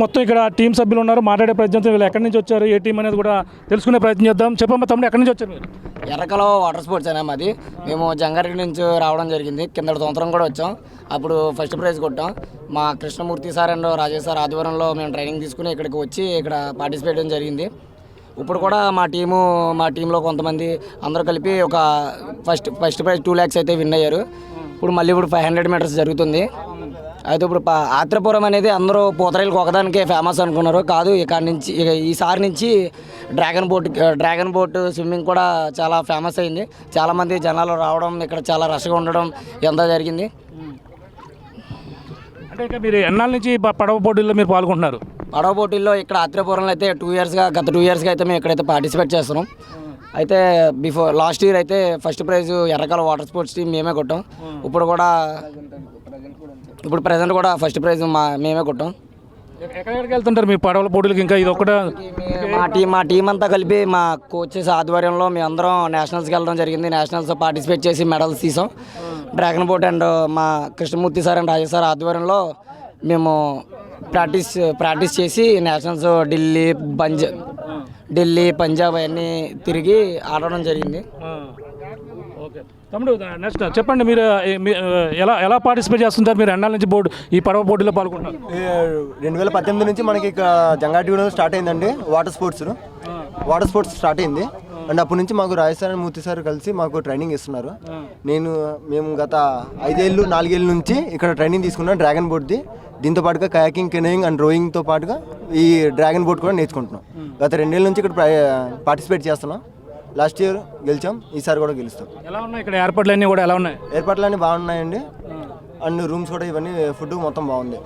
మొత్తం ఇక్కడ టీం సభ్యులు ఉన్నారు, మాట్లాడే ప్రయత్నం. వీళ్ళు ఎక్కడి నుంచి వచ్చారు, ఏ టీం అనేది కూడా తెలుసుకునే ప్రయత్నం చేద్దాం. చెప్పమ్మా తమ్ముడు, ఎక్కడి నుంచి వచ్చారు మీరు? ఎర్రకలో వాటర్ స్పోర్ట్స్ అనే మాది. మేము జంగారెడ్డి నుంచి రావడం జరిగింది. కింద సంవత్సరం కూడా వచ్చాం. అప్పుడు ఫస్ట్ ప్రైజ్ కొట్టాం. మా Krishnamurthy sir and Rajesh sir ఆధ్వర్యంలో మేము ట్రైనింగ్ తీసుకుని ఇక్కడికి వచ్చి ఇక్కడ పార్టిసిపేట్ చేయడం జరిగింది. ఇప్పుడు కూడా మా టీంలో కొంతమంది అందరూ కలిపి ఒక ఫస్ట్ ప్రైజ్ 2 lakhs అయితే విన్ అయ్యారు. ఇప్పుడు 500 meters జరుగుతుంది. అయితే ఇప్పుడు ఆత్రేయపురం అనేది అందరూ పూతరేళ్ళకి ఒకదానికే ఫేమస్ అనుకున్నారు. కాదు, ఇక్కడ నుంచి ఈసారి నుంచి డ్రాగన్ బోట్ స్విమ్మింగ్ కూడా చాలా ఫేమస్ అయింది. చాలామంది జనాలు రావడం, ఇక్కడ చాలా రష్గా ఉండడం ఎంత జరిగింది. అంటే ఇక మీరు ఎన్నాళ్ళ నుంచి పడవ పోటీల్లో మీరు పాల్గొంటున్నారు? పడవ పోటీల్లో ఇక్కడ ఆత్రేయపురంలో అయితే గత 2 yearsగా అయితే మేము ఇక్కడైతే పార్టిసిపేట్ చేస్తున్నాం. అయితే లాస్ట్ ఇయర్ అయితే ఫస్ట్ ప్రైజ్ ఎర్రకాల వాటర్ స్పోర్ట్స్ టీం మేమే కొట్టాం. ఇప్పుడు ప్రజెంట్ కూడా ఫస్ట్ ప్రైజ్ మేమే కొట్టాం. ఎక్కడికి వెళ్తుంటారు మీ పడవల పోటీలకి? ఇంకా ఇది ఒకటే మా టీం అంతా కలిపి మా కోచెస్ ఆధ్వర్యంలో మేము అందరం నేషనల్స్కి వెళ్ళడం జరిగింది. నేషనల్స్ పార్టిసిపేట్ చేసి మెడల్స్ తీసాం. డ్రాగన్ బోట్ అండ్ మా Krishnamurthy sir and Rajesh sir ఆధ్వర్యంలో మేము ప్రాక్టీస్ చేసి నేషనల్స్ ఢిల్లీ పంజాబ్ అవన్నీ తిరిగి ఆడడం జరిగింది. తమ్ముడు, నెక్స్ట్ చెప్పండి, మీరు ఎలా పార్టిసిపేట్ చేస్తుంటారు? మీరు ఎన్నాళ్ళ నుంచి ఈ పడవ పోటీలో పాల్గొంటారు? 2018 నుంచి మనకి ఇక్కడ జంగారెడ్డిగూడెం స్టార్ట్ అయిందండి. వాటర్ స్పోర్ట్స్ స్టార్ట్ అయింది. అండ్ అప్పటి నుంచి మాకు Rajesh sir and Murthy sir కలిసి మాకు ట్రైనింగ్ ఇస్తున్నారు. మేము గత 4 ఏళ్ళ నుంచి ఇక్కడ ట్రైనింగ్ తీసుకున్నాం డ్రాగన్ బోట్ది. దీంతో పాటుగా కయాకింగ్, కెనోయింగ్ అండ్ రోయింగ్తో పాటుగా ఈ డ్రాగన్ బోట్ కూడా నేర్చుకుంటున్నాం. గత 2 ఏళ్ళ నుంచి ఇక్కడ పార్టిసిపేట్ చేస్తున్నాం. లాస్ట్ ఇయర్ గెలిచాం, ఈసారి కూడా గెలుస్తాం. ఎలా ఉన్నాయి ఇక్కడ ఏర్పాట్లన్నీ కూడా? ఎలా ఉన్నాయి? ఏర్పాట్లన్నీ బాగున్నాయండి. అండ్ రూమ్స్ కూడా ఇవన్నీ, ఫుడ్ మొత్తం బాగుంది.